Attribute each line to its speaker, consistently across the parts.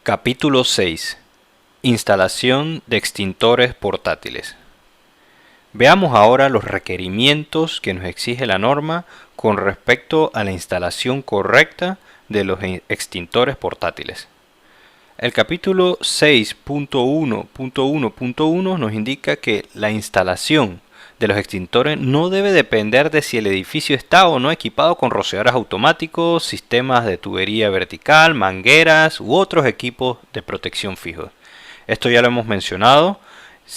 Speaker 1: Capítulo 6. Instalación de extintores portátiles. Veamos ahora los requerimientos que nos exige la norma con respecto a la instalación correcta de los extintores portátiles. El capítulo 6.1.1.1 nos indica que la instalación de los extintores no debe depender de si el edificio está o no equipado con rociadores automáticos, sistemas de tubería vertical, mangueras u otros equipos de protección fijos. Esto ya lo hemos mencionado.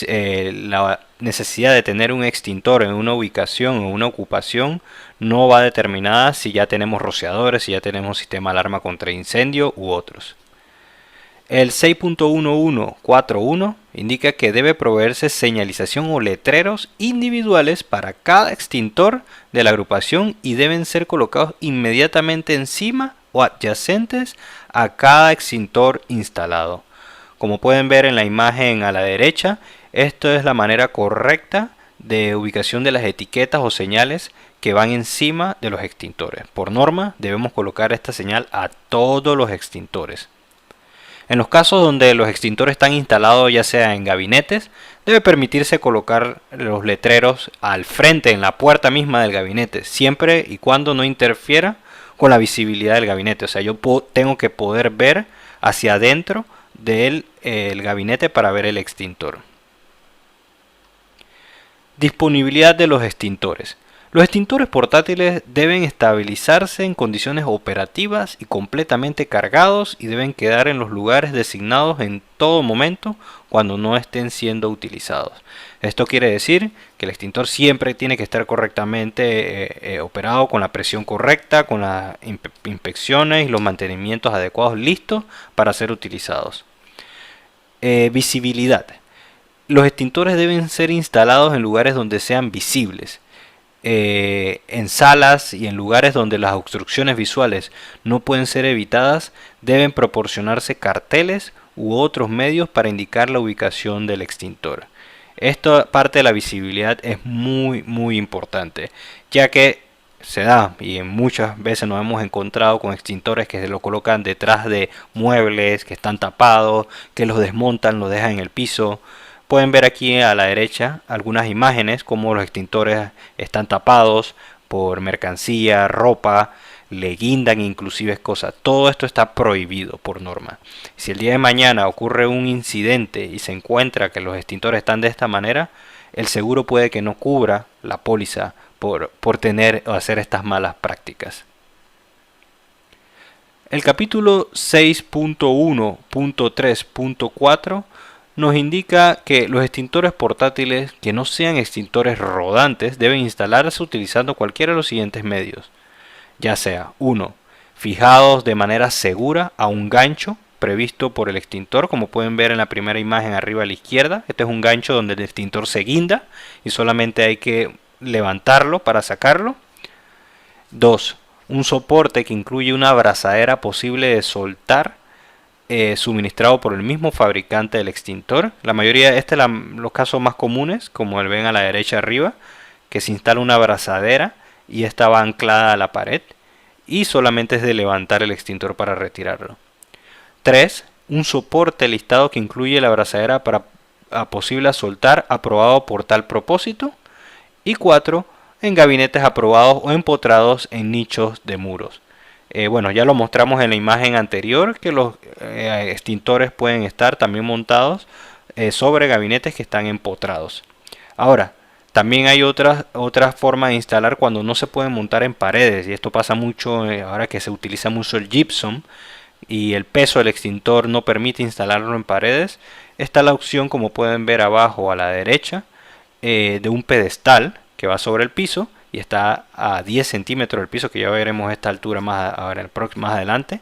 Speaker 1: La necesidad de tener un extintor en una ubicación o una ocupación no va determinada si ya tenemos rociadores, si ya tenemos sistema de alarma contra incendio u otros. El 6.1141 indica que debe proveerse señalización o letreros individuales para cada extintor de la agrupación y deben ser colocados inmediatamente encima o adyacentes a cada extintor instalado. Como pueden ver en la imagen a la derecha, esto es la manera correcta de ubicación de las etiquetas o señales que van encima de los extintores. Por norma, debemos colocar esta señal a todos los extintores. En los casos donde los extintores están instalados ya sea en gabinetes, debe permitirse colocar los letreros al frente, en la puerta misma del gabinete, siempre y cuando no interfiera con la visibilidad del gabinete. O sea, yo tengo que poder ver hacia adentro del gabinete para ver el extintor. Disponibilidad de los extintores. Los extintores portátiles deben estabilizarse en condiciones operativas y completamente cargados y deben quedar en los lugares designados en todo momento cuando no estén siendo utilizados. Esto quiere decir que el extintor siempre tiene que estar correctamente operado con la presión correcta, con las inspecciones y los mantenimientos adecuados listos para ser utilizados. Visibilidad. Los extintores deben ser instalados en lugares donde sean visibles. En salas y en lugares donde las obstrucciones visuales no pueden ser evitadas, deben proporcionarse carteles u otros medios para indicar la ubicación del extintor. Esta parte de la visibilidad es muy importante, ya que se da y muchas veces nos hemos encontrado con extintores que se lo colocan detrás de muebles que están tapados, que los desmontan, los dejan en el piso. Pueden ver aquí a la derecha algunas imágenes como los extintores están tapados por mercancía, ropa, le guindan inclusive cosas. Todo esto está prohibido por norma. Si el día de mañana ocurre un incidente y se encuentra que los extintores están de esta manera, el seguro puede que no cubra la póliza por tener o hacer estas malas prácticas. El capítulo 6.1.3.4 nos indica que los extintores portátiles que no sean extintores rodantes deben instalarse utilizando cualquiera de los siguientes medios, ya sea 1. Fijados de manera segura a un gancho previsto por el extintor, como pueden ver en la primera imagen arriba a la izquierda. Este es un gancho donde el extintor se guinda y solamente hay que levantarlo para sacarlo. 2. Un soporte que incluye una abrazadera posible de soltar, suministrado por el mismo fabricante del extintor. La mayoría, los casos más comunes, como ven a la derecha arriba, que se instala una abrazadera y esta va anclada a la pared y solamente es de levantar el extintor para retirarlo. 3. Un soporte listado que incluye la abrazadera para posible soltar, aprobado por tal propósito. Y 4. En gabinetes aprobados o empotrados en nichos de muros. Bueno, ya lo mostramos en la imagen anterior que los extintores pueden estar también montados sobre gabinetes que están empotrados. Ahora, también hay otras formas de instalar cuando no se pueden montar en paredes, y esto pasa mucho ahora que se utiliza mucho el gypsum y el peso del extintor no permite instalarlo en paredes. Está la opción, como pueden ver abajo a la derecha, de un pedestal que va sobre el piso y está a 10 centímetros del piso, que ya veremos esta altura más adelante,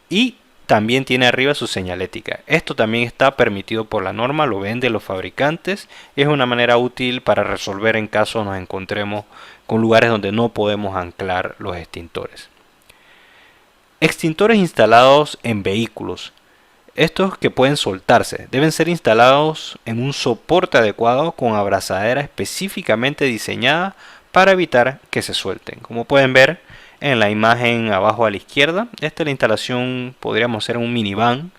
Speaker 1: y también tiene arriba su señalética. Esto también está permitido por la norma, lo venden los fabricantes. Es una manera útil para resolver en caso nos encontremos con lugares donde no podemos anclar los extintores. Extintores instalados en vehículos. Estos que pueden soltarse deben ser instalados en un soporte adecuado con abrazadera específicamente diseñada para evitar que se suelten. Como pueden ver en la imagen abajo a la izquierda, esta es la instalación, podríamos hacer un minivan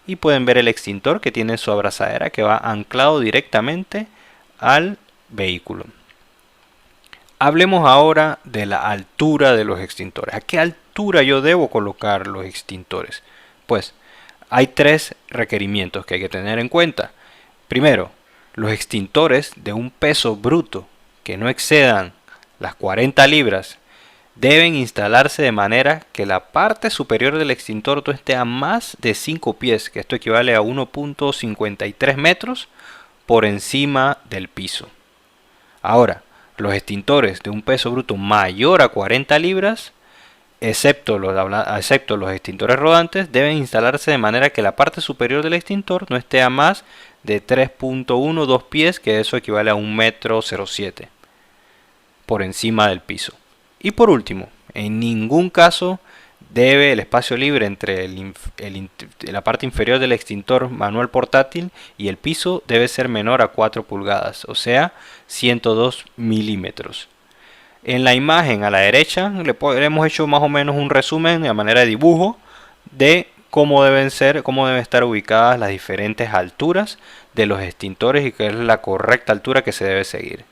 Speaker 1: y pueden ver el extintor que tiene su abrazadera que va anclado directamente al vehículo. Hablemos ahora de la altura de los extintores. ¿A qué altura yo debo colocar los extintores? Pues hay tres requerimientos que hay que tener en cuenta. Primero, los extintores de un peso bruto que no excedan las 40 libras deben instalarse de manera que la parte superior del extintor no esté a más de 5 pies, que esto equivale a 1.53 metros por encima del piso. Ahora, los extintores de un peso bruto mayor a 40 libras, excepto los extintores rodantes, deben instalarse de manera que la parte superior del extintor no esté a más de 3.12 pies, que eso equivale a 1,07 m por encima del piso. Y por último, en ningún caso debe el espacio libre entre la parte inferior del extintor manual portátil y el piso debe ser menor a 4 pulgadas, o sea, 102 milímetros. En la imagen a la derecha hemos hecho más o menos un resumen de manera de dibujo de cómo deben estar ubicadas las diferentes alturas de los extintores y qué es la correcta altura que se debe seguir.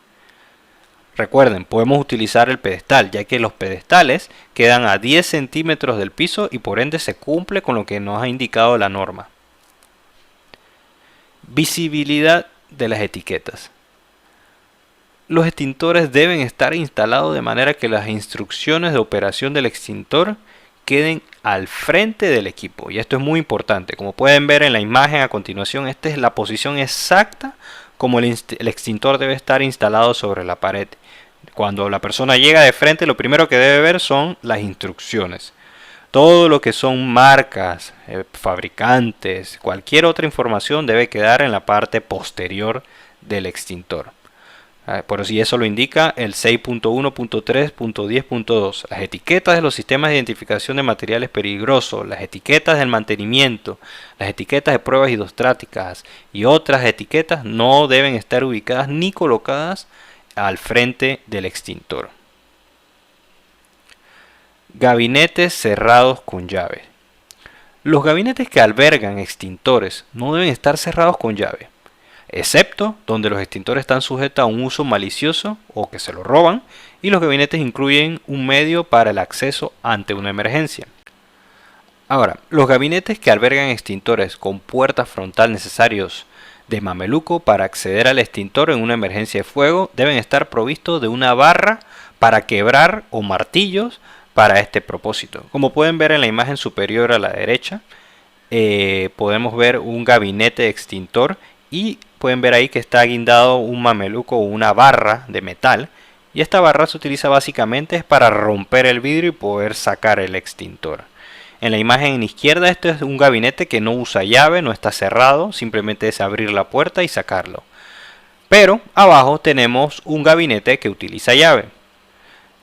Speaker 1: Recuerden, podemos utilizar el pedestal, ya que los pedestales quedan a 10 centímetros del piso y por ende se cumple con lo que nos ha indicado la norma. Visibilidad de las etiquetas. Los extintores deben estar instalados de manera que las instrucciones de operación del extintor queden al frente del equipo. Y esto es muy importante. Como pueden ver en la imagen a continuación, esta es la posición exacta como el extintor debe estar instalado sobre la pared. Cuando la persona llega de frente, lo primero que debe ver son las instrucciones. Todo lo que son marcas, fabricantes, cualquier otra información debe quedar en la parte posterior del extintor. Por si eso lo indica el 6.1.3.10.2. Las etiquetas de los sistemas de identificación de materiales peligrosos, las etiquetas del mantenimiento, las etiquetas de pruebas hidrostáticas y otras etiquetas no deben estar ubicadas ni colocadas al frente del extintor. Gabinetes cerrados con llave. Los gabinetes que albergan extintores no deben estar cerrados con llave, excepto donde los extintores están sujetos a un uso malicioso o que se lo roban, y los gabinetes incluyen un medio para el acceso ante una emergencia. Ahora, los gabinetes que albergan extintores con puerta frontal necesarios de mameluco para acceder al extintor en una emergencia de fuego deben estar provistos de una barra para quebrar o martillos para este propósito. Como pueden ver en la imagen superior a la derecha, podemos ver un gabinete de extintor y pueden ver ahí que está guindado un mameluco o una barra de metal, y esta barra se utiliza básicamente para romper el vidrio y poder sacar el extintor. En la imagen izquierda, este es un gabinete que no usa llave, no está cerrado, simplemente es abrir la puerta y sacarlo. Pero abajo tenemos un gabinete que utiliza llave.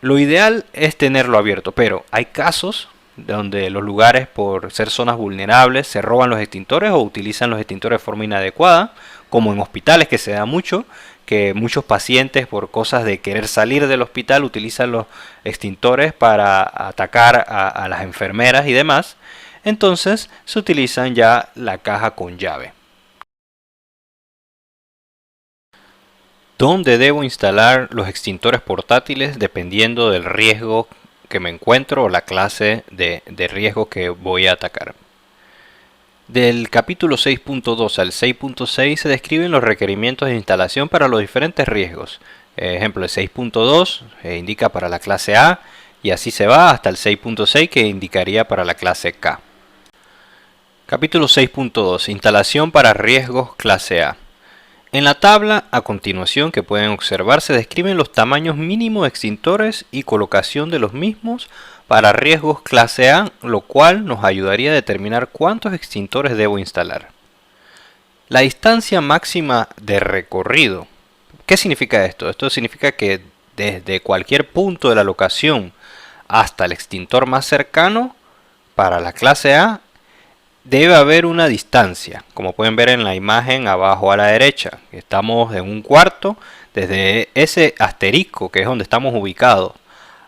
Speaker 1: Lo ideal es tenerlo abierto, pero hay casos donde los lugares, por ser zonas vulnerables, se roban los extintores o utilizan los extintores de forma inadecuada, como en hospitales, que se da mucho, que muchos pacientes, por cosas de querer salir del hospital, utilizan los extintores para atacar a las enfermeras y demás. Entonces se utilizan ya la caja con llave. ¿Dónde debo instalar los extintores portátiles? Dependiendo del riesgo que me encuentro o la clase de riesgo que voy a atacar. Del capítulo 6.2 al 6.6 se describen los requerimientos de instalación para los diferentes riesgos. Ejemplo, el 6.2 indica para la clase A y así se va hasta el 6.6 que indicaría para la clase K. Capítulo 6.2. Instalación para riesgos clase A. En la tabla a continuación que pueden observar se describen los tamaños mínimos de extintores y colocación de los mismos para riesgos clase A, lo cual nos ayudaría a determinar cuántos extintores debo instalar. La distancia máxima de recorrido. ¿Qué significa esto? Esto significa que desde cualquier punto de la locación hasta el extintor más cercano para la clase A debe haber una distancia, como pueden ver en la imagen abajo a la derecha. Estamos en un cuarto, desde ese asterisco que es donde estamos ubicados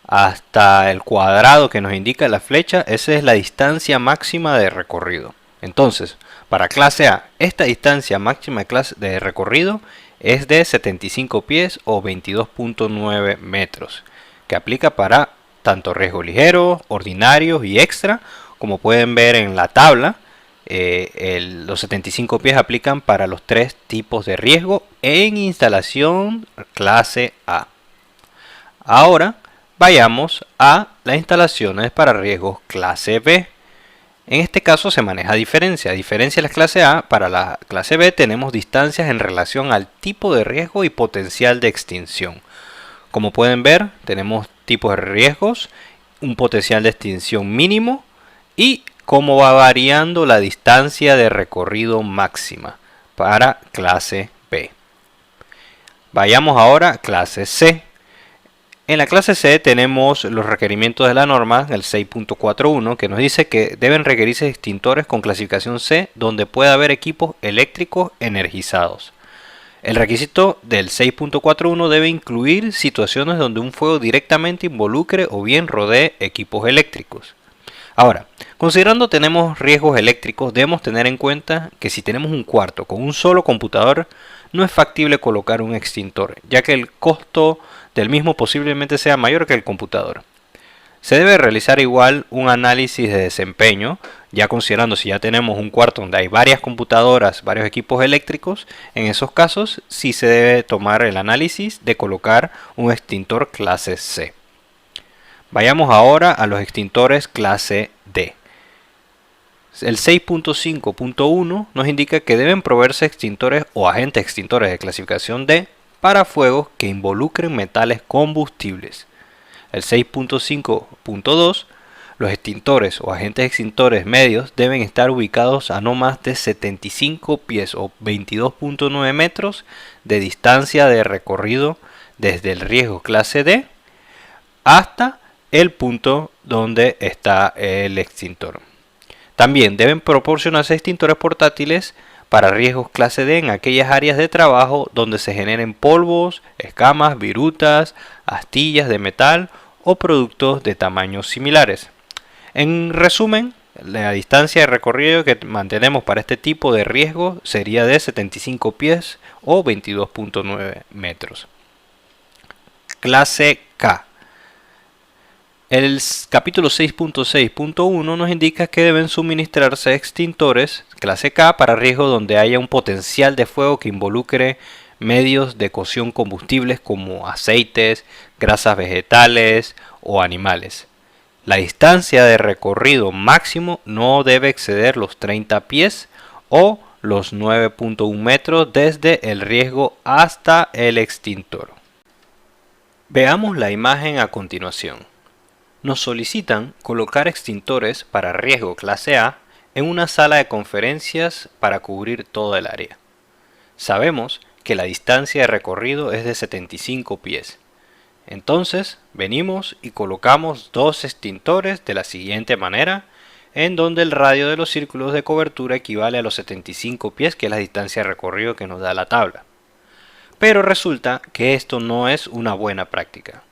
Speaker 1: hasta el cuadrado que nos indica la flecha, esa es la distancia máxima de recorrido. Entonces, para clase A, esta distancia máxima de recorrido es de 75 pies o 22.9 metros, que aplica para tanto riesgo ligero, ordinarios y extra, como pueden ver en la tabla. Los 75 pies aplican para los tres tipos de riesgo en instalación clase A. Ahora vayamos a las instalaciones para riesgos clase B. En este caso se maneja diferencia. A diferencia de la clase A, para la clase B tenemos distancias en relación al tipo de riesgo y potencial de extinción. Como pueden ver, tenemos tipos de riesgos, un potencial de extinción mínimo y cómo va variando la distancia de recorrido máxima para clase B. Vayamos ahora a clase C. En la clase C tenemos los requerimientos de la norma, el 6.41, que nos dice que deben requerirse extintores con clasificación C donde pueda haber equipos eléctricos energizados. El requisito del 6.41 debe incluir situaciones donde un fuego directamente involucre o bien rodee equipos eléctricos. Ahora, considerando tenemos riesgos eléctricos, debemos tener en cuenta que si tenemos un cuarto con un solo computador, no es factible colocar un extintor, ya que el costo del mismo posiblemente sea mayor que el computador. Se debe realizar igual un análisis de desempeño, ya considerando si ya tenemos un cuarto donde hay varias computadoras, varios equipos eléctricos, en esos casos sí se debe tomar el análisis de colocar un extintor clase C. Vayamos ahora a los extintores clase D. El 6.5.1 nos indica que deben proveerse extintores o agentes extintores de clasificación D para fuegos que involucren metales combustibles. El 6.5.2, los extintores o agentes extintores medios deben estar ubicados a no más de 75 pies o 22.9 metros de distancia de recorrido desde el riesgo clase D hasta el punto donde está el extintor. También deben proporcionarse extintores portátiles para riesgos clase D en aquellas áreas de trabajo donde se generen polvos, escamas, virutas, astillas de metal o productos de tamaños similares. En resumen, la distancia de recorrido que mantenemos para este tipo de riesgo sería de 75 pies o 22.9 metros. Clase K. El capítulo 6.6.1 nos indica que deben suministrarse extintores clase K para riesgos donde haya un potencial de fuego que involucre medios de cocción combustibles como aceites, grasas vegetales o animales. La distancia de recorrido máximo no debe exceder los 30 pies o los 9.1 metros desde el riesgo hasta el extintor. Veamos la imagen a continuación. Nos solicitan colocar extintores para riesgo clase A en una sala de conferencias para cubrir todo el área. Sabemos que la distancia de recorrido es de 75 pies. Entonces venimos y colocamos dos extintores de la siguiente manera, en donde el radio de los círculos de cobertura equivale a los 75 pies, que es la distancia de recorrido que nos da la tabla. Pero resulta que esto no es una buena práctica.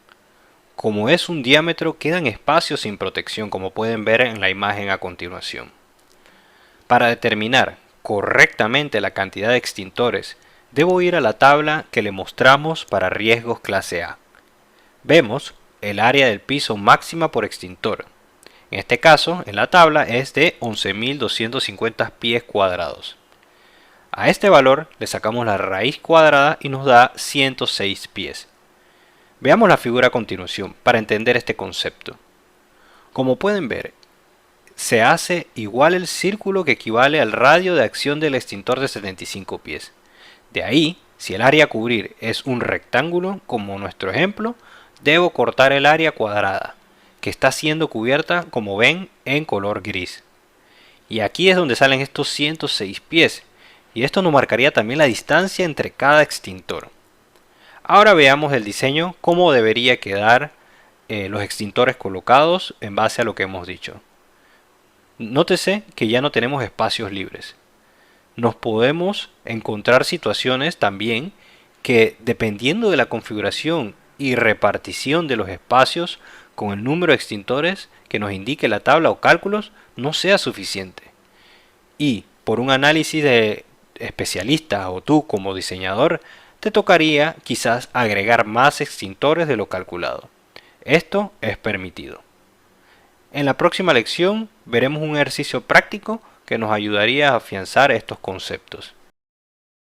Speaker 1: Como es un diámetro, quedan espacios sin protección, como pueden ver en la imagen a continuación. Para determinar correctamente la cantidad de extintores, debo ir a la tabla que le mostramos para riesgos clase A. Vemos el área del piso máxima por extintor. En este caso, en la tabla es de 11.250 pies cuadrados. A este valor le sacamos la raíz cuadrada y nos da 106 pies. Veamos la figura a continuación para entender este concepto. Como pueden ver, se hace igual el círculo que equivale al radio de acción del extintor de 75 pies. De ahí, si el área a cubrir es un rectángulo, como nuestro ejemplo, debo cortar el área cuadrada, que está siendo cubierta, como ven, en color gris. Y aquí es donde salen estos 106 pies, y esto nos marcaría también la distancia entre cada extintor. Ahora veamos el diseño, cómo debería quedar los extintores colocados en base a lo que hemos dicho. Nótese que ya no tenemos espacios libres. Nos podemos encontrar situaciones también que, dependiendo de la configuración y repartición de los espacios con el número de extintores que nos indique la tabla o cálculos, no sea suficiente. y por un análisis de especialista o tú como diseñador, te tocaría quizás agregar más extintores de lo calculado. Esto es permitido. En la próxima lección veremos un ejercicio práctico que nos ayudaría a afianzar estos conceptos.